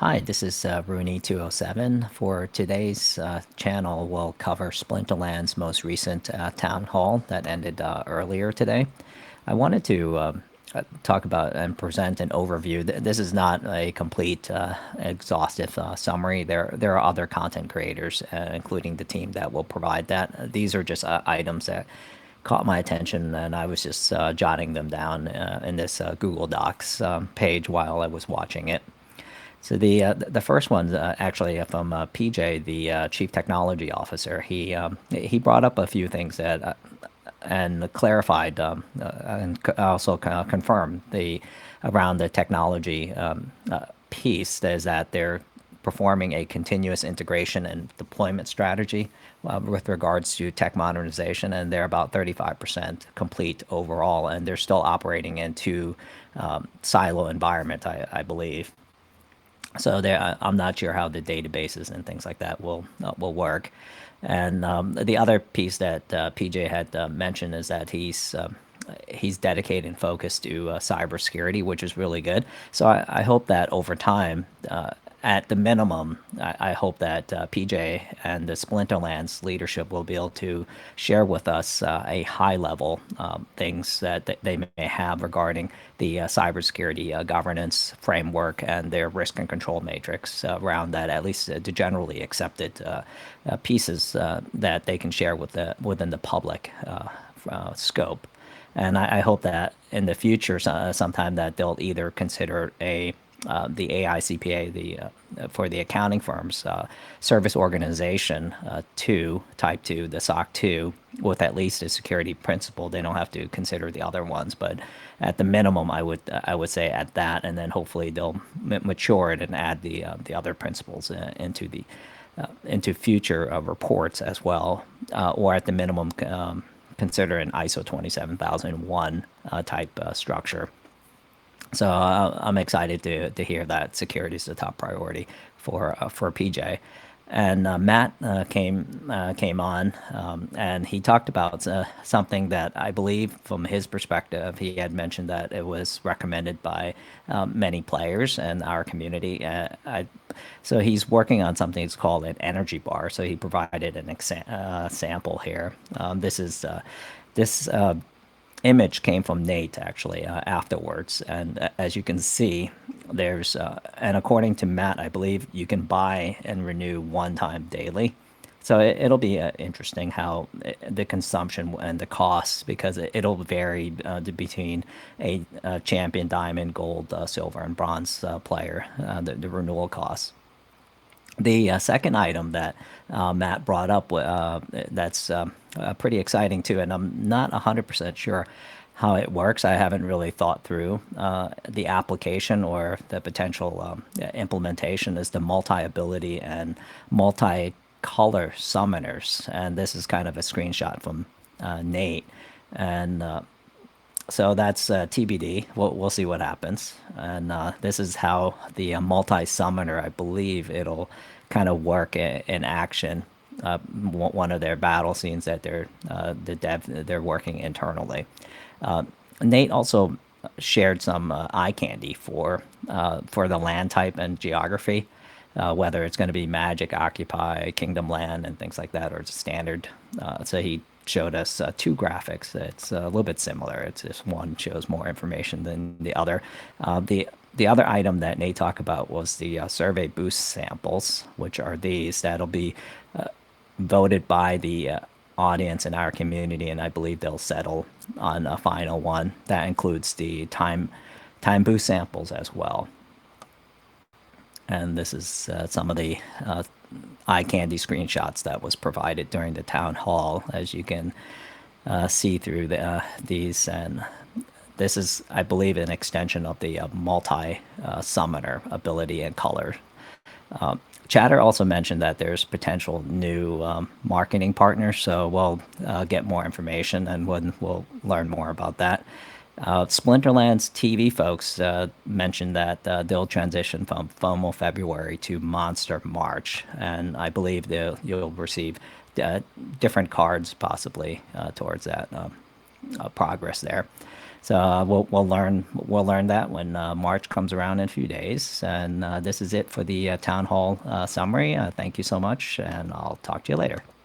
Hi, this is Rooney207. For today's channel, we'll cover Splinterland's most recent town hall that ended earlier today. I wanted to talk about and present an overview. This is not a complete, exhaustive summary. There are other content creators, including the team, that will provide that. These are just items that caught my attention, and I was just jotting them down in this Google Docs page while I was watching it. So the first one's actually from PJ, the Chief Technology Officer. He brought up a few things that and clarified and also confirmed the around the technology piece. Is that they're performing a continuous integration and deployment strategy with regards to tech modernization, and they're about 35% complete overall, and they're still operating in two silo environment, I believe. So there, I'm not sure how the databases and things like that will work. And the other piece that PJ had mentioned is that he's dedicated and focused to cybersecurity, which is really good. So I hope that over time, at the minimum, I hope that PJ and the Splinterlands leadership will be able to share with us a high level things that they may have regarding the cybersecurity governance framework and their risk and control matrix around that, at least the generally accepted pieces that they can share within the public scope. And I hope that in the future, sometime, that they'll either consider the AICPA, for the accounting firms, service organization type 2, the SOC 2, with at least a security principle. They don't have to consider the other ones, but at the minimum, I would say at that, and then hopefully they'll mature it and add the other principles into future reports as well, or at the minimum consider an ISO 27001 type structure. So I'm excited to hear that security is the top priority for PJ. And Matt came on, and he talked about something that I believe, from his perspective, he had mentioned that it was recommended by many players in our community. So he's working on something that's called an energy bar. So he provided an sample here. This image came from Nate, actually, afterwards. And as you can see, there's, and according to Matt, I believe you can buy and renew one time daily. So it'll be interesting how the consumption and the costs, because it'll vary between a champion, diamond, gold, silver, and bronze player, the renewal costs. The second item that Matt brought up, that's pretty exciting too, and I'm not 100% sure how it works. I haven't really thought through the application or the potential implementation, is the multi-ability and multi-color summoners. And this is kind of a screenshot from Nate. And so that's TBD. We'll see what happens. And this is how the multi-summoner, I believe it'll kind of work in action. One of their battle scenes that they're working internally. Nate also shared some eye candy for the land type and geography, whether it's going to be Magic, Occupy, Kingdom Land, and things like that, or it's a standard. So he showed us two graphics. It's a little bit similar. It's just one shows more information than the other. The other item that Nate talked about was the survey boost samples, which are these that'll be voted by the audience in our community, and I believe they'll settle on a final one that includes the time boost samples as well. And this is some of the eye candy screenshots that was provided during the town hall, as you can see through these. And this is, I believe, an extension of the multi summoner ability and color. Chatter also mentioned that there's potential new marketing partners, so we'll get more information and we'll learn more about that. Splinterlands TV folks mentioned that they'll transition from FOMO February to Monster March, and I believe you'll receive different cards possibly towards that progress there. So we'll learn that when March comes around in a few days. And this is it for the town hall summary. Thank you so much, and I'll talk to you later.